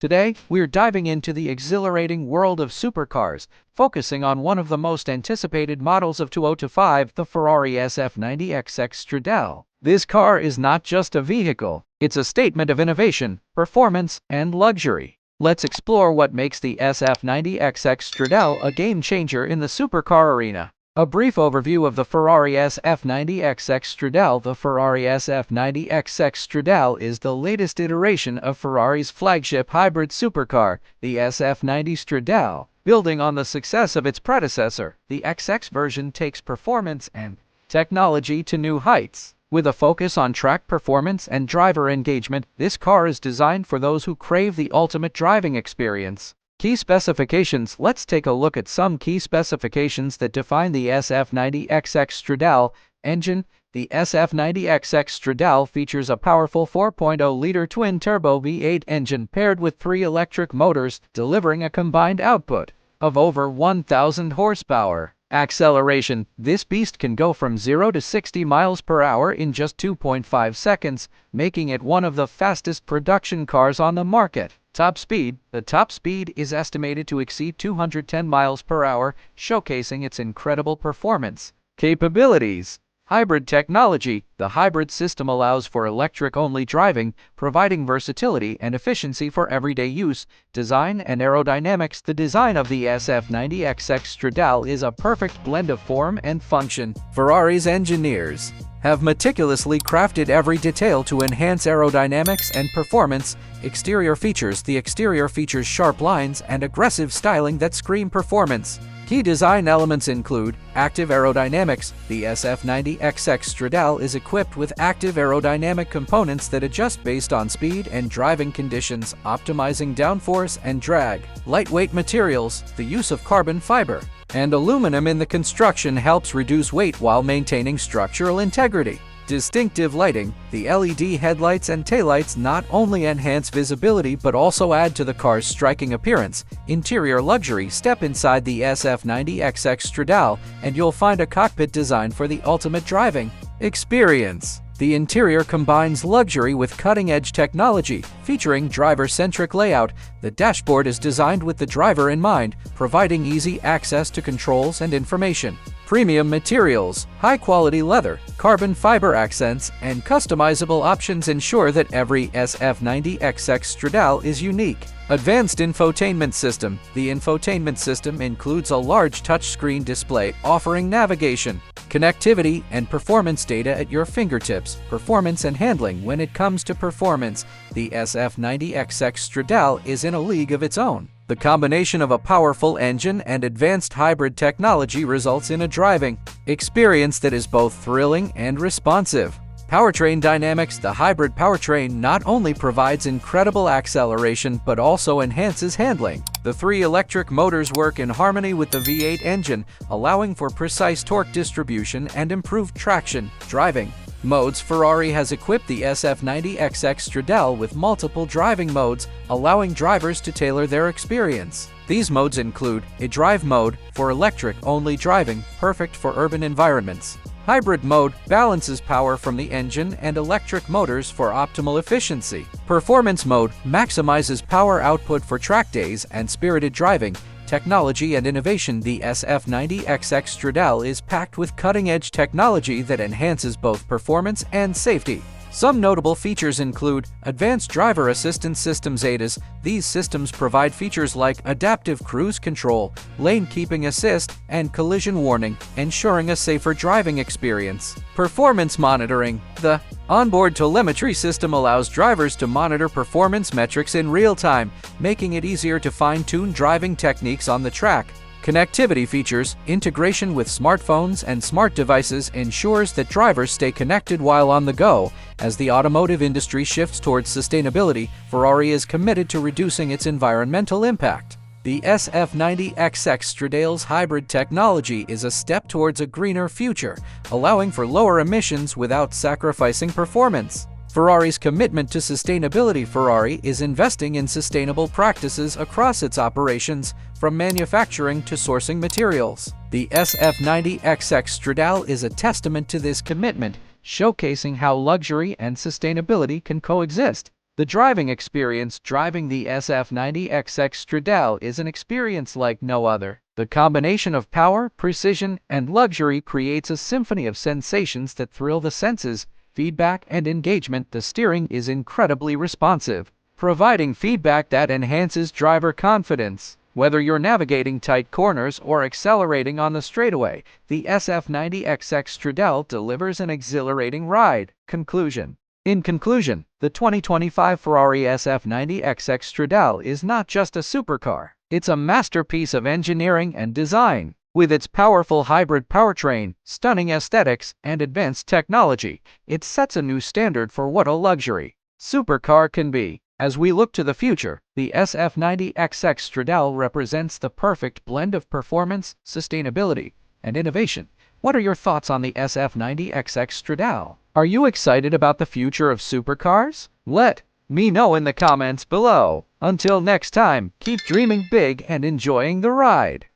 Today, we're diving into the exhilarating world of supercars, focusing on one of the most anticipated models of 2025, the Ferrari SF90 XX Stradale. This car is not just a vehicle, it's a statement of innovation, performance, and luxury. Let's explore what makes the SF90 XX Stradale a game-changer in the supercar arena. A brief overview of the Ferrari SF90 XX Stradale. The Ferrari SF90 XX Stradale is the latest iteration of Ferrari's flagship hybrid supercar, the SF90 Stradale. Building on the success of its predecessor, the XX version takes performance and technology to new heights. With a focus on track performance and driver engagement, this car is designed for those who crave the ultimate driving experience. Key specifications. Let's take a look at some key specifications that define the SF90 XX Stradale. Engine. The SF90 XX Stradale features a powerful 4.0-liter twin-turbo V8 engine paired with 3 electric motors, delivering a combined output of over 1,000 horsepower. Acceleration. This beast can go from 0 to 60 miles per hour in just 2.5 seconds, making it one of the fastest production cars on the market. Top speed. The top speed is estimated to exceed 210 miles per hour, showcasing its incredible performance. Capabilities. Hybrid technology. The hybrid system allows for electric-only driving, providing versatility and efficiency for everyday use. Design and aerodynamics. The design of the SF90 XX Stradale is a perfect blend of form and function. Ferrari's engineers have meticulously crafted every detail to enhance aerodynamics and performance. Exterior features. The exterior features sharp lines and aggressive styling that scream performance. Key design elements include active aerodynamics. The SF90 XX Stradale is equipped with active aerodynamic components that adjust based on speed and driving conditions, optimizing downforce and drag. Lightweight materials. The use of carbon fiber and aluminum in the construction helps reduce weight while maintaining structural integrity. Distinctive lighting. The LED headlights and taillights not only enhance visibility but also add to the car's striking appearance. Interior luxury. Step inside the SF90 XX Stradale and you'll find a cockpit designed for the ultimate driving experience. The interior combines luxury with cutting-edge technology, featuring driver-centric layout. The dashboard is designed with the driver in mind, providing easy access to controls and information. Premium materials. High-quality leather, carbon fiber accents, and customizable options ensure that every SF90 XX Stradale is unique. Advanced infotainment system. The infotainment system includes a large touchscreen display offering navigation, connectivity, and performance data at your fingertips. Performance and handling. When it comes to performance, the SF90 XX Stradale is in a league of its own. The combination of a powerful engine and advanced hybrid technology results in a driving experience that is both thrilling and responsive. Powertrain dynamics. The hybrid powertrain not only provides incredible acceleration but also enhances handling. The 3 electric motors work in harmony with the V8 engine, allowing for precise torque distribution and improved traction. Driving modes. Ferrari has equipped the SF90 XX Stradale with multiple driving modes, allowing drivers to tailor their experience. These modes include a drive mode for electric-only driving, perfect for urban environments. Hybrid mode balances power from the engine and electric motors for optimal efficiency. Performance mode maximizes power output for track days and spirited driving. Technology and innovation. The SF90 XX Stradale is packed with cutting-edge technology that enhances both performance and safety. Some notable features include advanced driver assistance systems ADAS. These systems provide features like adaptive cruise control, lane keeping assist, and collision warning, ensuring a safer driving experience. Performance monitoring. The onboard telemetry system allows drivers to monitor performance metrics in real time, making it easier to fine-tune driving techniques on the track. Connectivity features. Integration with smartphones and smart devices ensures that drivers stay connected while on the go. As the automotive industry shifts towards sustainability, Ferrari is committed to reducing its environmental impact. The SF90 XX Stradale's hybrid technology is a step towards a greener future, allowing for lower emissions without sacrificing performance. Ferrari's commitment to sustainability. Ferrari is investing in sustainable practices across its operations, from manufacturing to sourcing materials. The SF90 XX Stradale is a testament to this commitment, showcasing how luxury and sustainability can coexist. The driving experience driving the SF90 XX Stradale is an experience like no other. The combination of power, precision, and luxury creates a symphony of sensations that thrill the senses, feedback, and engagement. The steering is incredibly responsive, providing feedback that enhances driver confidence. Whether you're navigating tight corners or accelerating on the straightaway, the SF90 XX Stradale delivers an exhilarating ride. Conclusion. In conclusion, the 2025 Ferrari SF90 XX Stradale is not just a supercar. It's a masterpiece of engineering and design. With its powerful hybrid powertrain, stunning aesthetics, and advanced technology, it sets a new standard for what a luxury supercar can be. As we look to the future, the SF90 XX Stradale represents the perfect blend of performance, sustainability, and innovation. What are your thoughts on the SF90 XX Stradale? Are you excited about the future of supercars? Let me know in the comments below. Until next time, keep dreaming big and enjoying the ride.